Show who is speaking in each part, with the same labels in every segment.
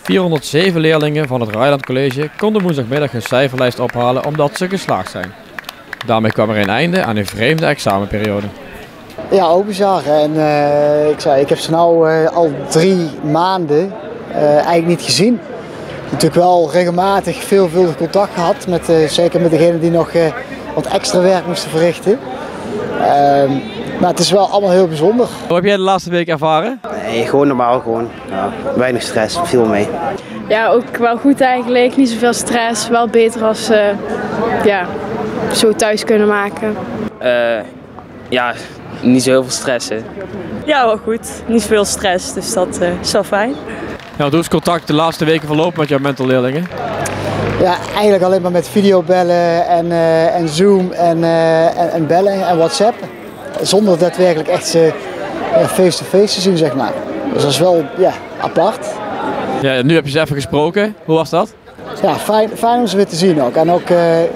Speaker 1: 407 leerlingen van het Rijland College konden woensdagmiddag hun cijferlijst ophalen omdat ze geslaagd zijn. Daarmee kwam er een einde aan een vreemde examenperiode.
Speaker 2: Ja, ook bizar. En ik heb ze nou al 3 maanden eigenlijk niet gezien. Natuurlijk wel regelmatig veelvuldig contact gehad, zeker met degenen die nog wat extra werk moesten verrichten. Maar het is wel allemaal heel bijzonder.
Speaker 1: Hoe heb jij de laatste week ervaren?
Speaker 3: Nee, gewoon normaal. Ja, weinig stress, viel mee.
Speaker 4: Ja, ook wel goed eigenlijk. Niet zoveel stress. Wel beter als zo thuis kunnen maken.
Speaker 5: Ja, niet zo heel veel stressen.
Speaker 6: Ja, wel goed. Niet veel stress, dus dat is wel fijn.
Speaker 1: Ja, hoe is contact de laatste weken verlopen met jouw mental leerlingen?
Speaker 2: Ja, eigenlijk alleen maar met videobellen en Zoom en bellen en WhatsApp. Zonder daadwerkelijk echt face-to-face te zien, zeg maar. Dus dat is wel apart.
Speaker 1: Ja, nu heb je ze even gesproken. Hoe was dat?
Speaker 2: Ja, fijn om ze weer te zien ook. En ook,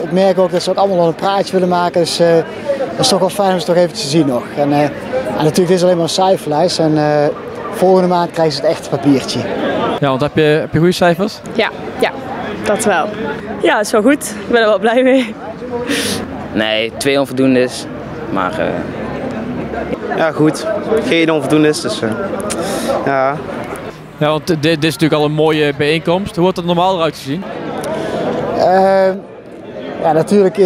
Speaker 2: ik merk ook dat ze ook allemaal wel een praatje willen maken. Dus dat is toch wel fijn om ze toch even te zien nog. En natuurlijk dit is alleen maar een cijferlijst. En volgende maand krijgen ze het echte papiertje.
Speaker 1: Ja, want heb je goede cijfers?
Speaker 4: Ja, dat wel.
Speaker 6: Ja, is wel goed. Ik ben er wel blij mee.
Speaker 5: Nee, 2 onvoldoendes, maar...
Speaker 3: Ja, goed. Geen onvoldoendes, dus ja.
Speaker 1: Ja, want dit is natuurlijk al een mooie bijeenkomst. Hoe wordt het normaal eruit gezien?
Speaker 2: Ja, natuurlijk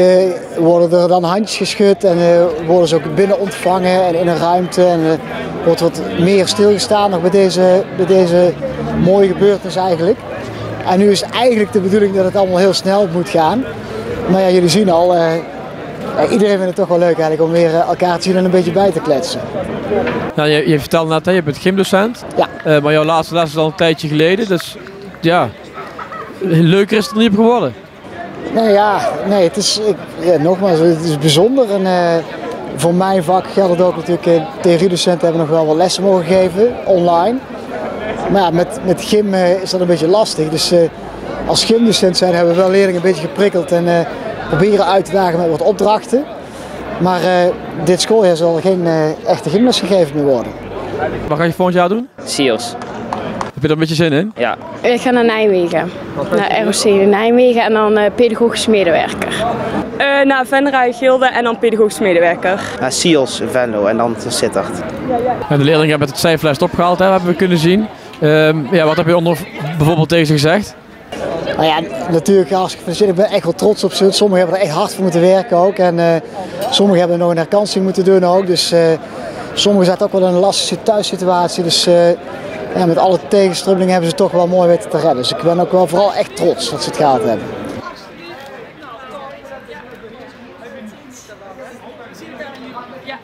Speaker 2: worden er dan handjes geschud en worden ze ook binnen ontvangen en in een ruimte. En wordt wat meer stilgestaan nog bij deze mooie gebeurtenis eigenlijk. En nu is eigenlijk de bedoeling dat het allemaal heel snel moet gaan. Maar ja, jullie zien al, iedereen vindt het toch wel leuk eigenlijk om weer elkaar te zien en een beetje bij te kletsen.
Speaker 1: Nou, je vertelde net, je bent gymdocent.
Speaker 2: Ja.
Speaker 1: Maar jouw laatste les is al een tijdje geleden. Dus ja, leuker is het er niet op geworden.
Speaker 2: Nee, het is, nogmaals, het is bijzonder. En voor mijn vak geldt het ook natuurlijk, theoriedocenten hebben nog wel wat lessen mogen geven, online. Maar ja, met gym is dat een beetje lastig. Dus als gymdocent zijn hebben we wel leerlingen een beetje geprikkeld en proberen uit te dagen met wat opdrachten. Maar dit schooljaar zal geen echte gymles gegeven meer worden.
Speaker 1: Wat ga je volgend jaar doen?
Speaker 5: SEALS.
Speaker 1: Heb je er een beetje zin in?
Speaker 5: Ja.
Speaker 4: Ik ga naar Nijmegen. Naar ROC in Nijmegen en dan pedagogisch medewerker.
Speaker 6: Naar Venray Gilde en dan pedagogisch medewerker.
Speaker 3: Ja, SEALS, Venlo en dan Sittard.
Speaker 1: Ja, de leerlingen hebben het cijferlijst opgehaald, hebben we kunnen zien. Wat heb je bijvoorbeeld tegen ze gezegd?
Speaker 2: Nou ja, natuurlijk hartstikke gefeliciteerd. Ik ben echt wel trots op ze. Sommigen hebben er echt hard voor moeten werken ook. En sommigen hebben nog een herkansing moeten doen ook. Dus sommigen zaten ook wel in een lastige thuissituatie. Dus met alle tegenstrubbelingen hebben ze toch wel mooi weten te redden. Dus ik ben ook wel vooral echt trots dat ze het gehaald hebben.
Speaker 7: Ja.